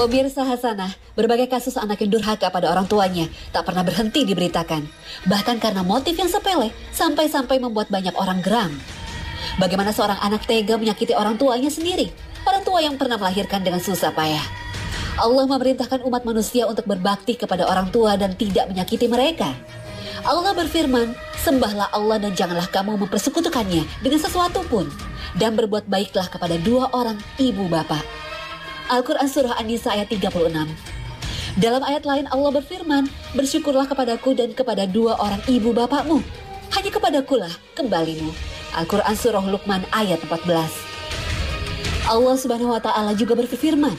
Pemirsa Hasanah, berbagai kasus anak yang durhaka pada orang tuanya tak pernah berhenti diberitakan. Bahkan karena motif yang sepele, sampai-sampai membuat banyak orang geram. Bagaimana seorang anak tega menyakiti orang tuanya sendiri, orang tua yang pernah melahirkan dengan susah payah. Allah memerintahkan umat manusia untuk berbakti kepada orang tua dan tidak menyakiti mereka. Allah berfirman, sembahlah Allah dan janganlah kamu mempersekutukannya dengan sesuatu pun, dan berbuat baiklah kepada dua orang ibu bapak. Al-Quran Surah An-Nisa ayat 36. Dalam ayat lain Allah berfirman, bersyukurlah kepadaku dan kepada dua orang ibu bapakmu. Hanya kepadakulah kembalimu. Al-Quran Surah Luqman ayat 14. Allah Subhanahu wa Ta'ala juga berfirman,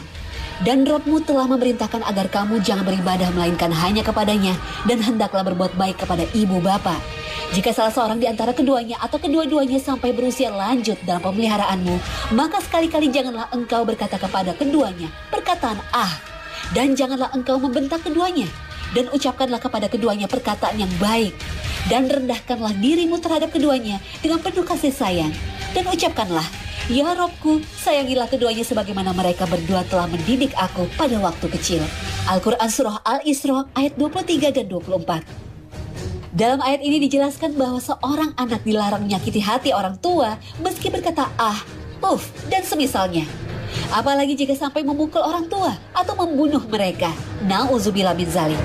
dan Rabb-mu telah memerintahkan agar kamu jangan beribadah melainkan hanya kepadanya, dan hendaklah berbuat baik kepada ibu bapa. Jika salah seorang di antara keduanya atau kedua-duanya sampai berusia lanjut dalam pemeliharaanmu, maka sekali-kali janganlah engkau berkata kepada keduanya perkataan dan janganlah engkau membentak keduanya, dan ucapkanlah kepada keduanya perkataan yang baik, dan rendahkanlah dirimu terhadap keduanya dengan penuh kasih sayang, dan ucapkanlah, ya Robku, sayangilah keduanya sebagaimana mereka berdua telah mendidik aku pada waktu kecil. Al-Quran Surah Al-Isra ayat 23 dan 24. Dalam ayat ini dijelaskan bahwa seorang anak dilarang menyakiti hati orang tua meski berkata dan semisalnya. Apalagi jika sampai memukul orang tua atau membunuh mereka. Na'udzubillah min zalik.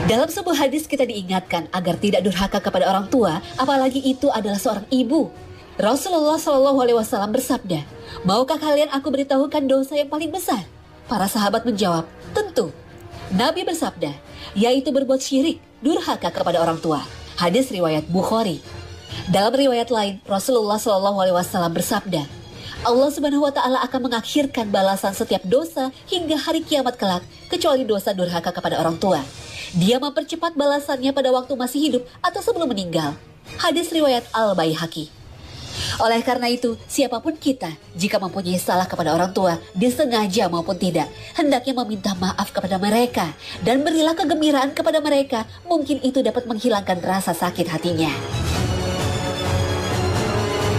Dalam sebuah hadis kita diingatkan agar tidak durhaka kepada orang tua, apalagi itu adalah seorang ibu. Rasulullah SAW bersabda, maukah kalian aku beritahukan dosa yang paling besar? Para sahabat menjawab, tentu. Nabi bersabda, yaitu berbuat syirik, durhaka kepada orang tua. Hadis riwayat Bukhari. Dalam riwayat lain, Rasulullah SAW bersabda, Allah Subhanahu wa Ta'ala akan mengakhirkan balasan setiap dosa hingga hari kiamat kelak, kecuali dosa durhaka kepada orang tua. Dia mempercepat balasannya pada waktu masih hidup atau sebelum meninggal. Hadis riwayat Al-Baihaqi. Oleh karena itu, siapapun kita, jika mempunyai salah kepada orang tua, disengaja maupun tidak, hendaknya meminta maaf kepada mereka, dan berilah kegembiraan kepada mereka, mungkin itu dapat menghilangkan rasa sakit hatinya.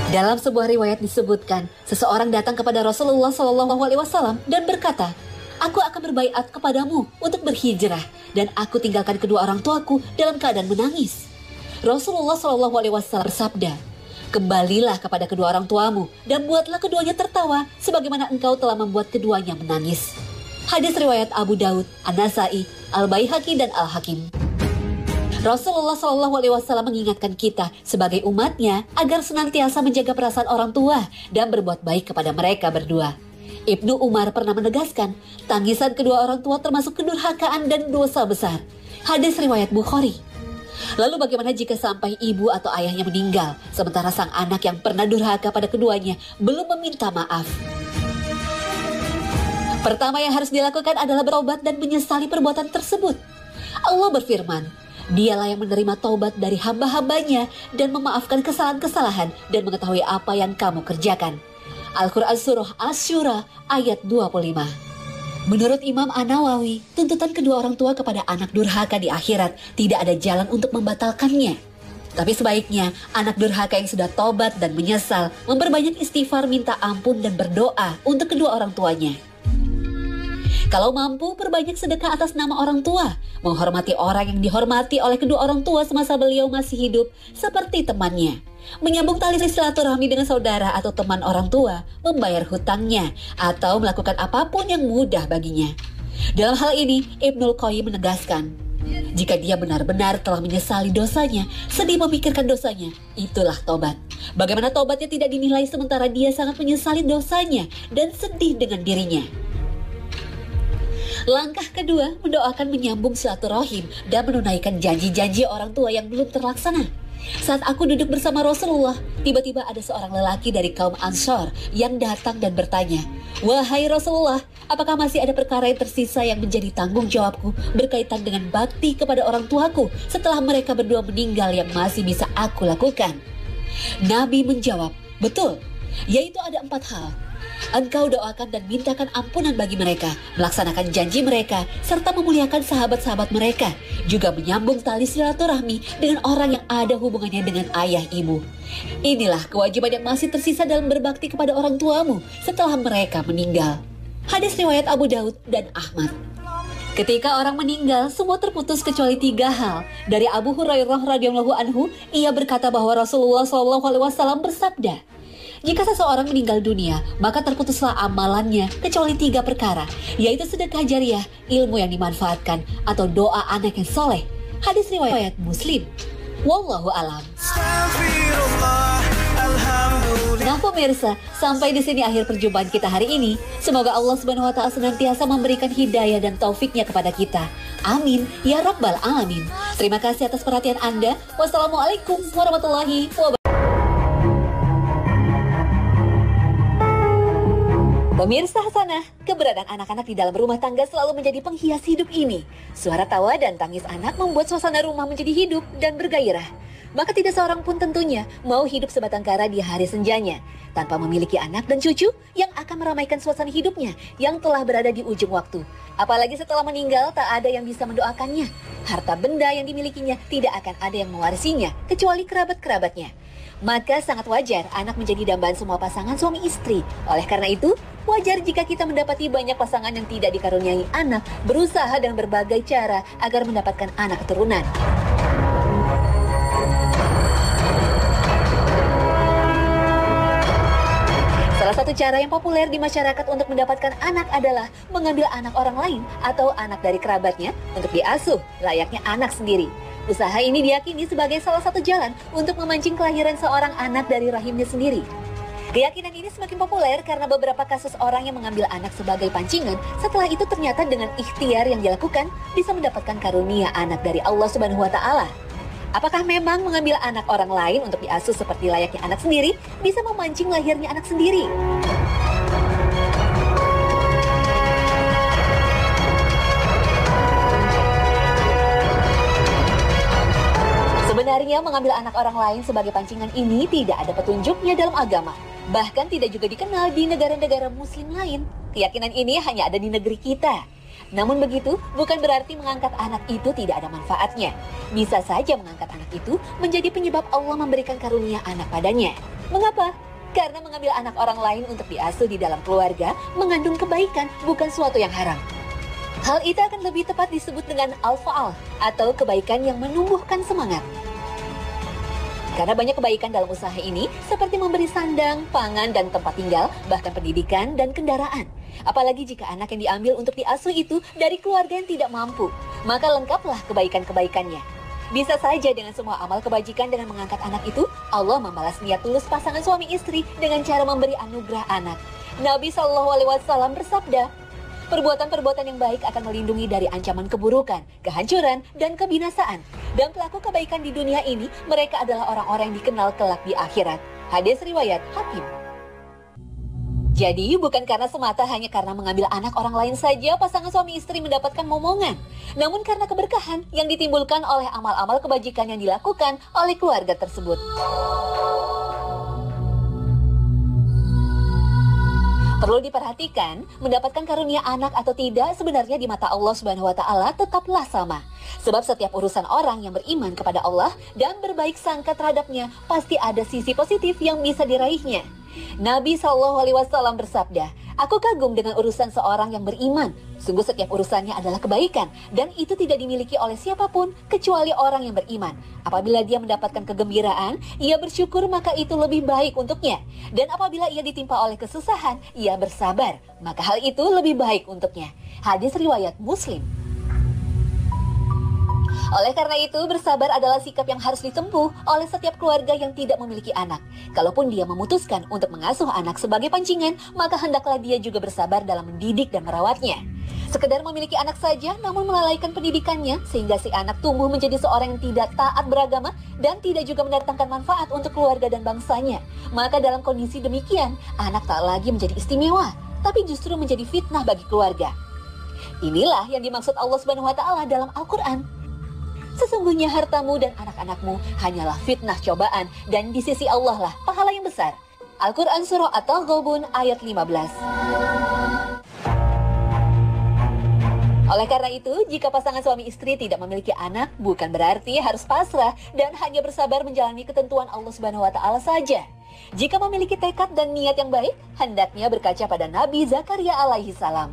Dalam sebuah riwayat disebutkan, seseorang datang kepada Rasulullah SAW dan berkata, aku akan berbaiat kepadamu untuk berhijrah, dan aku tinggalkan kedua orang tuaku dalam keadaan menangis. Rasulullah SAW bersabda, kembalilah kepada kedua orang tuamu dan buatlah keduanya tertawa sebagaimana engkau telah membuat keduanya menangis. Hadis riwayat Abu Daud, An-Nasai, Al-Baihaqi dan Al-Hakim. Rasulullah SAW mengingatkan kita sebagai umatnya agar senantiasa menjaga perasaan orang tua dan berbuat baik kepada mereka berdua. Ibnu Umar pernah menegaskan, tangisan kedua orang tua termasuk kedurhakaan dan dosa besar. Hadis riwayat Bukhari. Lalu bagaimana jika sampai ibu atau ayahnya meninggal, sementara sang anak yang pernah durhaka pada keduanya belum meminta maaf? Pertama yang harus dilakukan adalah berobat dan menyesali perbuatan tersebut. Allah berfirman, dialah yang menerima taubat dari hamba-hambanya dan memaafkan kesalahan-kesalahan dan mengetahui apa yang kamu kerjakan. Al-Quran Surah Asy-Syura ayat 25. Menurut Imam An-Nawawi, tuntutan kedua orang tua kepada anak durhaka di akhirat tidak ada jalan untuk membatalkannya. Tapi sebaiknya anak durhaka yang sudah tobat dan menyesal memperbanyak istighfar, minta ampun dan berdoa untuk kedua orang tuanya. Kalau mampu, perbanyak sedekah atas nama orang tua, menghormati orang yang dihormati oleh kedua orang tua semasa beliau masih hidup seperti temannya, menyambung tali silaturahmi dengan saudara atau teman orang tua, membayar hutangnya, atau melakukan apapun yang mudah baginya. Dalam hal ini, Ibnul Qayyim menegaskan, jika dia benar-benar telah menyesali dosanya, sedih memikirkan dosanya, itulah tobat. Bagaimana tobatnya tidak dinilai sementara dia sangat menyesali dosanya dan sedih dengan dirinya. Langkah kedua, mendoakan menyambung silaturahim dan menunaikan janji-janji orang tua yang belum terlaksana. Saat aku duduk bersama Rasulullah, tiba-tiba ada seorang lelaki dari kaum Ansor yang datang dan bertanya, wahai Rasulullah, apakah masih ada perkara yang tersisa yang menjadi tanggung jawabku berkaitan dengan bakti kepada orang tuaku setelah mereka berdua meninggal yang masih bisa aku lakukan? Nabi menjawab, betul, yaitu ada 4 hal. Engkau doakan dan mintakan ampunan bagi mereka, melaksanakan janji mereka, serta memuliakan sahabat-sahabat mereka, juga menyambung tali silaturahmi dengan orang yang ada hubungannya dengan ayah ibu. Inilah kewajiban yang masih tersisa dalam berbakti kepada orang tuamu setelah mereka meninggal. Hadis riwayat Abu Daud dan Ahmad. Ketika orang meninggal, semua terputus kecuali 3 hal. Dari Abu Hurairah radhiyallahu anhu, ia berkata bahwa Rasulullah SAW bersabda, jika seseorang meninggal dunia, maka terputuslah amalannya kecuali 3 perkara, yaitu sedekah jariah, ilmu yang dimanfaatkan, atau doa anak yang soleh. Hadis riwayat Muslim. Wallahu alam. Nah pemirsa, sampai di sini akhir perjumpaan kita hari ini. Semoga Allah Subhanahu wa Ta'ala senantiasa memberikan hidayah dan taufiknya kepada kita. Amin ya rabbal alamin. Terima kasih atas perhatian Anda. Wassalamualaikum warahmatullahi wabarakatuh. Pemirsa Hasanah, keberadaan anak-anak di dalam rumah tangga selalu menjadi penghias hidup ini. Suara tawa dan tangis anak membuat suasana rumah menjadi hidup dan bergairah. Maka tidak seorang pun tentunya mau hidup sebatang kara di hari senjanya, tanpa memiliki anak dan cucu yang akan meramaikan suasana hidupnya yang telah berada di ujung waktu. Apalagi setelah meninggal tak ada yang bisa mendoakannya. Harta benda yang dimilikinya tidak akan ada yang mewarisinya, kecuali kerabat-kerabatnya. Maka sangat wajar anak menjadi dambaan semua pasangan suami istri. Oleh karena itu, wajar jika kita mendapati banyak pasangan yang tidak dikaruniai anak, berusaha dengan berbagai cara agar mendapatkan anak keturunan. Salah satu cara yang populer di masyarakat untuk mendapatkan anak adalah mengambil anak orang lain atau anak dari kerabatnya untuk diasuh layaknya anak sendiri. Usaha ini diyakini sebagai salah satu jalan untuk memancing kelahiran seorang anak dari rahimnya sendiri. Keyakinan ini semakin populer karena beberapa kasus orang yang mengambil anak sebagai pancingan, setelah itu ternyata dengan ikhtiar yang dilakukan bisa mendapatkan karunia anak dari Allah Subhanahu wa Ta'ala. Apakah memang mengambil anak orang lain untuk diasuh seperti layaknya anak sendiri bisa memancing lahirnya anak sendiri? Sebenarnya mengambil anak orang lain sebagai pancingan ini tidak ada petunjuknya dalam agama. Bahkan tidak juga dikenal di negara-negara muslim lain. Keyakinan ini hanya ada di negeri kita. Namun begitu, bukan berarti mengangkat anak itu tidak ada manfaatnya. Bisa saja mengangkat anak itu menjadi penyebab Allah memberikan karunia anak padanya. Mengapa? Karena mengambil anak orang lain untuk diasuh di dalam keluarga mengandung kebaikan, bukan suatu yang haram. Hal itu akan lebih tepat disebut dengan al-fa'al atau kebaikan yang menumbuhkan semangat. Karena banyak kebaikan dalam usaha ini, seperti memberi sandang, pangan, dan tempat tinggal, bahkan pendidikan dan kendaraan. Apalagi jika anak yang diambil untuk diasuh itu dari keluarga yang tidak mampu, maka lengkaplah kebaikan-kebaikannya. Bisa saja dengan semua amal kebajikan dengan mengangkat anak itu, Allah membalas niat tulus pasangan suami istri dengan cara memberi anugerah anak. Nabi SAW bersabda, perbuatan-perbuatan yang baik akan melindungi dari ancaman keburukan, kehancuran, dan kebinasaan. Dan pelaku kebaikan di dunia ini, mereka adalah orang-orang yang dikenal kelak di akhirat. Hadis riwayat Hakim. Jadi bukan karena semata hanya karena mengambil anak orang lain saja pasangan suami istri mendapatkan momongan. Namun karena keberkahan yang ditimbulkan oleh amal-amal kebajikan yang dilakukan oleh keluarga tersebut. Perlu diperhatikan, mendapatkan karunia anak atau tidak sebenarnya di mata Allah Subhanahu wa Ta'ala tetaplah sama. Sebab setiap urusan orang yang beriman kepada Allah dan berbaik sangka terhadapnya pasti ada sisi positif yang bisa diraihnya. Nabi SAW bersabda, aku kagum dengan urusan seorang yang beriman. Sungguh setiap urusannya adalah kebaikan dan itu tidak dimiliki oleh siapapun kecuali orang yang beriman. Apabila dia mendapatkan kegembiraan, ia bersyukur maka itu lebih baik untuknya. Dan apabila ia ditimpa oleh kesusahan, ia bersabar, maka hal itu lebih baik untuknya. Hadis riwayat Muslim. Oleh karena itu, bersabar adalah sikap yang harus ditempuh oleh setiap keluarga yang tidak memiliki anak. Kalaupun dia memutuskan untuk mengasuh anak sebagai pancingan, maka hendaklah dia juga bersabar dalam mendidik dan merawatnya. Sekedar memiliki anak saja namun melalaikan pendidikannya sehingga si anak tumbuh menjadi seorang yang tidak taat beragama dan tidak juga mendatangkan manfaat untuk keluarga dan bangsanya. Maka dalam kondisi demikian, anak tak lagi menjadi istimewa, tapi justru menjadi fitnah bagi keluarga. Inilah yang dimaksud Allah Subhanahu wa Ta'ala dalam Al-Quran. Sesungguhnya hartamu dan anak-anakmu hanyalah fitnah cobaan dan di sisi Allah lah pahala yang besar. Al-Quran Surah At-Taghabun ayat 15. Oleh karena itu, jika pasangan suami istri tidak memiliki anak, bukan berarti harus pasrah dan hanya bersabar menjalani ketentuan Allah Subhanahu wa taala saja. Jika memiliki tekad dan niat yang baik, hendaknya berkaca pada Nabi Zakaria alaihi salam.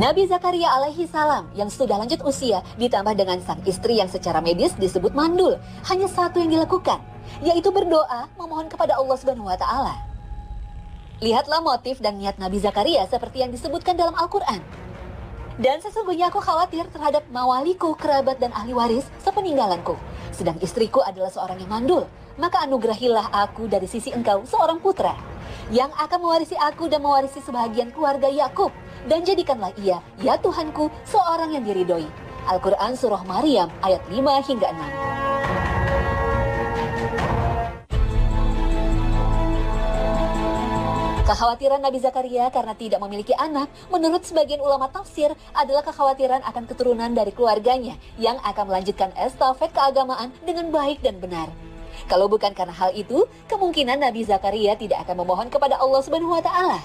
Nabi Zakaria alaihi salam yang sudah lanjut usia ditambah dengan sang istri yang secara medis disebut mandul, hanya satu yang dilakukan, yaitu berdoa memohon kepada Allah Subhanahu wa taala. Lihatlah motif dan niat Nabi Zakaria seperti yang disebutkan dalam Al-Qur'an. Dan sesungguhnya aku khawatir terhadap mawaliku, kerabat dan ahli waris sepeninggalanku. Sedang istriku adalah seorang yang mandul, maka anugerahilah aku dari sisi engkau seorang putra yang akan mewarisi aku dan mewarisi sebahagian keluarga Yakub. Dan jadikanlah ia, ya Tuhanku, seorang yang diridhoi. Al-Quran Surah Maryam ayat 5 hingga 6. Kekhawatiran Nabi Zakaria karena tidak memiliki anak, menurut sebagian ulama tafsir, adalah kekhawatiran akan keturunan dari keluarganya yang akan melanjutkan estafet keagamaan dengan baik dan benar. Kalau bukan karena hal itu, kemungkinan Nabi Zakaria tidak akan memohon kepada Allah Subhanahu wa taala.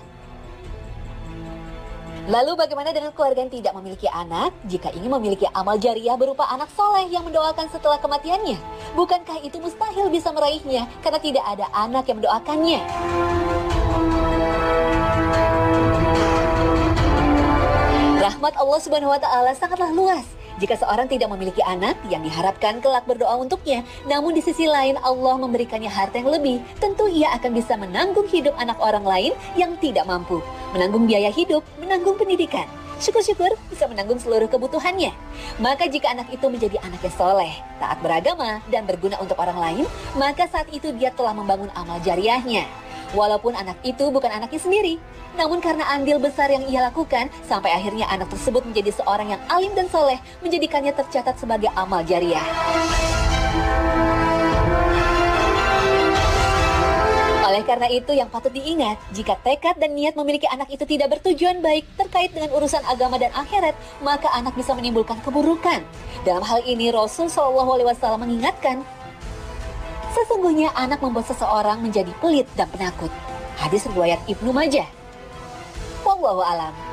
Lalu bagaimana dengan keluarga yang tidak memiliki anak jika ingin memiliki amal jariah berupa anak soleh yang mendoakan setelah kematiannya? Bukankah itu mustahil bisa meraihnya karena tidak ada anak yang mendoakannya? Rahmat Allah Subhanahu wa taala sangatlah luas. Jika seorang tidak memiliki anak yang diharapkan kelak berdoa untuknya, namun di sisi lain Allah memberikannya harta yang lebih, tentu ia akan bisa menanggung hidup anak orang lain yang tidak mampu, menanggung biaya hidup, menanggung pendidikan. Syukur-syukur bisa menanggung seluruh kebutuhannya. Maka jika anak itu menjadi anak yang soleh, taat beragama, dan berguna untuk orang lain, maka saat itu dia telah membangun amal jariahnya. Walaupun anak itu bukan anaknya sendiri, namun karena andil besar yang ia lakukan, sampai akhirnya anak tersebut menjadi seorang yang alim dan soleh, menjadikannya tercatat sebagai amal jariah. Oleh karena itu yang patut diingat, jika tekad dan niat memiliki anak itu tidak bertujuan baik terkait dengan urusan agama dan akhirat, maka anak bisa menimbulkan keburukan. Dalam hal ini Rasul SAW mengingatkan, sesungguhnya anak membuat seseorang menjadi pelit dan penakut. Hadis riwayat Ibnu Majah. Wallahu a'lam.